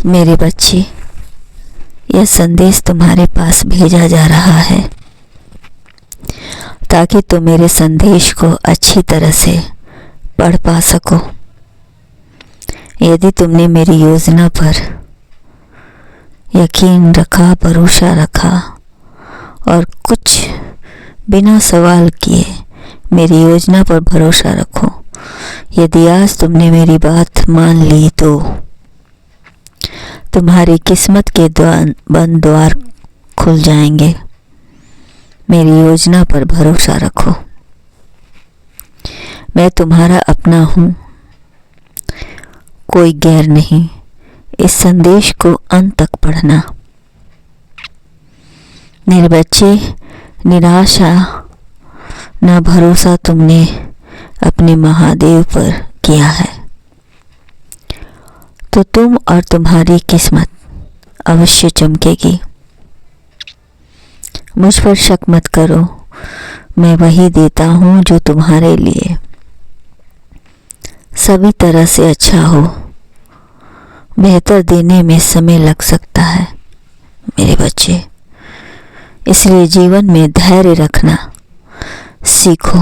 मेरे बच्चे, यह संदेश तुम्हारे पास भेजा जा रहा है ताकि तुम मेरे संदेश को अच्छी तरह से पढ़ पा सको। यदि तुमने मेरी योजना पर यकीन रखा, भरोसा रखा और कुछ बिना सवाल किए मेरी योजना पर भरोसा रखो, यदि आज तुमने मेरी बात मान ली तो तुम्हारी किस्मत के बंद द्वार खुल जाएंगे। मेरी योजना पर भरोसा रखो। मैं तुम्हारा अपना हूँ, कोई गैर नहीं। इस संदेश को अंत तक पढ़ना। मेरे बच्चे, निराशा ना भरोसा तुमने अपने महादेव पर किया है तो तुम और तुम्हारी किस्मत अवश्य चमकेगी। मुझ पर शक मत करो, मैं वही देता हूँ जो तुम्हारे लिए सभी तरह से अच्छा हो। बेहतर देने में समय लग सकता है मेरे बच्चे, इसलिए जीवन में धैर्य रखना सीखो।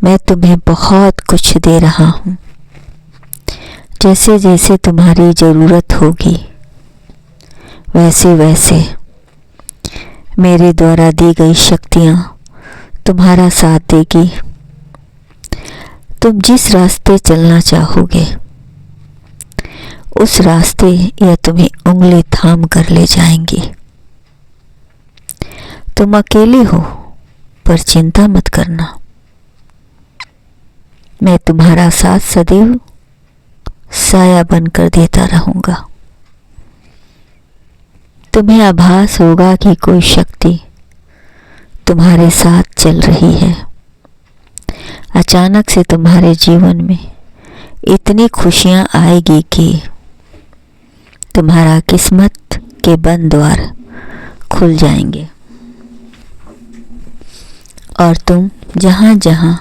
मैं तुम्हें बहुत कुछ दे रहा हूँ। जैसे जैसे तुम्हारी ज़रूरत होगी वैसे वैसे मेरे द्वारा दी गई शक्तियाँ तुम्हारा साथ देगी। तुम जिस रास्ते चलना चाहोगे उस रास्ते यह तुम्हें उंगली थाम कर ले जाएंगी। तुम अकेले हो पर चिंता मत करना, मैं तुम्हारा साथ सदैव साया बनकर देता रहूंगा। तुम्हें आभास होगा कि कोई शक्ति तुम्हारे साथ चल रही है। अचानक से तुम्हारे जीवन में इतनी खुशियां आएगी कि तुम्हारा किस्मत के बंद द्वार खुल जाएंगे और तुम जहाँ जहाँ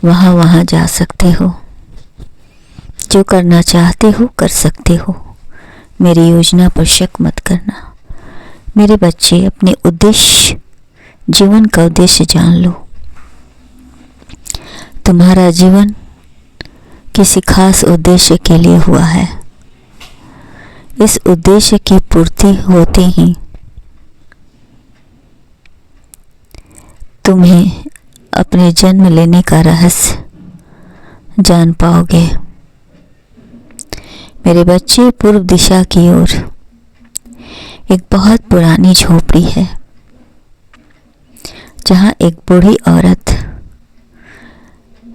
वहाँ जा सकते हो। जो करना चाहते हो कर सकते हो। मेरी योजना पर शक मत करना। मेरे बच्चे, अपने उद्देश्य, जीवन का उद्देश्य जान लो। तुम्हारा जीवन किसी खास उद्देश्य के लिए हुआ है। इस उद्देश्य की पूर्ति होते ही तुम्हें अपने जन्म लेने का रहस्य जान पाओगे। मेरे बच्चे, पूर्व दिशा की ओर एक बहुत पुरानी झोपड़ी है जहाँ एक बूढ़ी औरत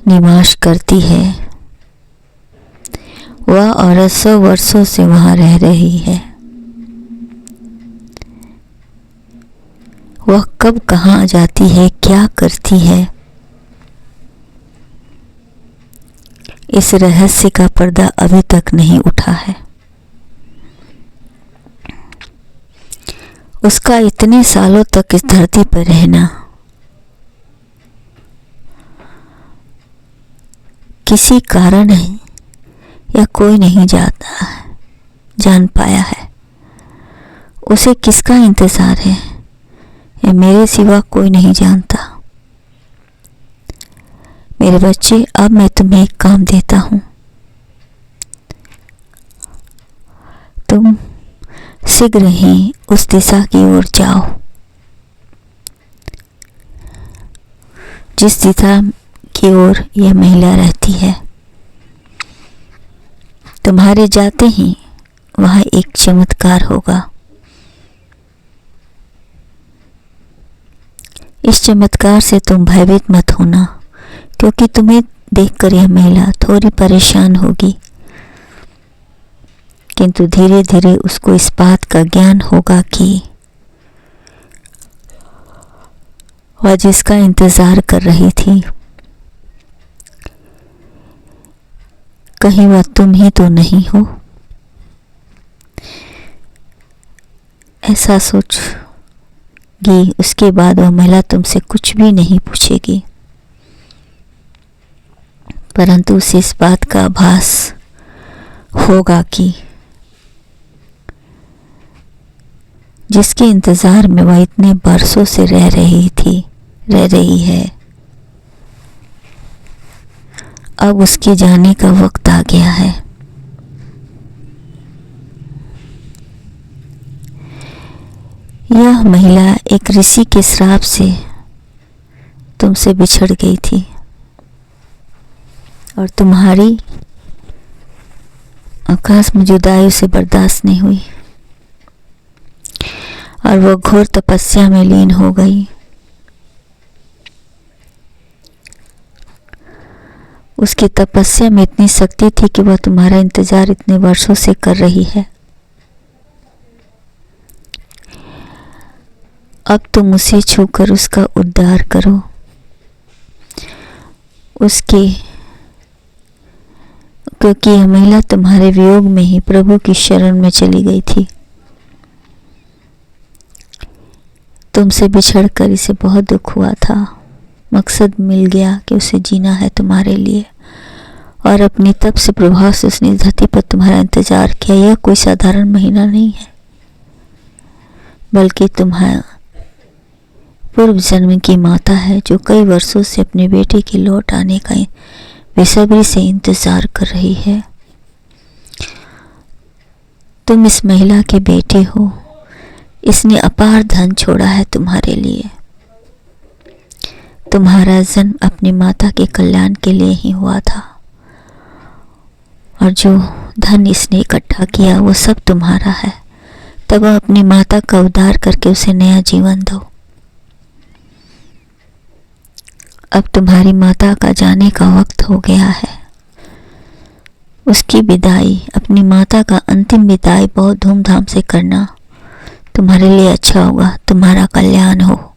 निवास करती है। वह औरत 100 वर्षों से वहाँ रह रही है। वह कब कहाँ जाती है, क्या करती है, इस रहस्य का पर्दा अभी तक नहीं उठा है। उसका इतने सालों तक इस धरती पर रहना किसी कारण है या कोई नहीं जान पाया है। उसे किसका इंतजार है ये मेरे सिवा कोई नहीं जानता। मेरे बच्चे, अब मैं तुम्हें एक काम देता हूँ। तुम शीघ्र ही उस दिशा की ओर जाओ जिस दिशा की ओर यह महिला रहती है। तुम्हारे जाते ही वहाँ एक चमत्कार होगा। इस चमत्कार से तुम भयभीत मत होना, क्योंकि तुम्हें देखकर यह महिला थोड़ी परेशान होगी, किंतु धीरे धीरे उसको इस बात का ज्ञान होगा कि वह जिसका इंतजार कर रही थी कहीं वह तुम ही तो नहीं हो। ऐसा सोचगी, उसके बाद वह महिला तुमसे कुछ भी नहीं पूछेगी, परंतु उसे इस बात का आभास होगा कि जिसके इंतज़ार में वह इतने बरसों से रह रही है, अब उसके जाने का वक्त आ गया है। यह महिला एक ऋषि के श्राप से तुमसे बिछड़ गई थी और तुम्हारी आकाश में जुदाई उसे बर्दाश्त नहीं हुई और वह घोर तपस्या में लीन हो गई। उसकी तपस्या में इतनी शक्ति थी कि वह तुम्हारा इंतजार इतने वर्षों से कर रही है। अब तुम उसे छूकर उसका उद्धार करो। क्योंकि यह महिला तुम्हारे वियोग में ही प्रभु की शरण में चली गई थी। तुमसे बिछड़कर इसे बहुत दुख हुआ था। मकसद मिल गया कि उसे जीना है तुम्हारे लिए, और अपनी तप से प्रभाव से उसने धरती पर तुम्हारा इंतजार किया। यह कोई साधारण महीना नहीं है, बल्कि तुम्हारा पूर्व जन्म की माता है, जो कई वर्षों से अपने बेटे के लौट आने का बेसब्री से इंतजार कर रही है। तुम इस महिला के बेटे हो। इसने अपार धन छोड़ा है तुम्हारे लिए। तुम्हारा जन्म अपनी माता के कल्याण के लिए ही हुआ था, और जो धन इसने इकट्ठा किया वो सब तुम्हारा है। तब अपनी माता का उद्धार करके उसे नया जीवन दो। अब तुम्हारी माता का जाने का वक्त हो गया है। उसकी विदाई, अपनी माता का अंतिम विदाई बहुत धूमधाम से करना। तुम्हारे लिए अच्छा होगा, तुम्हारा कल्याण हो।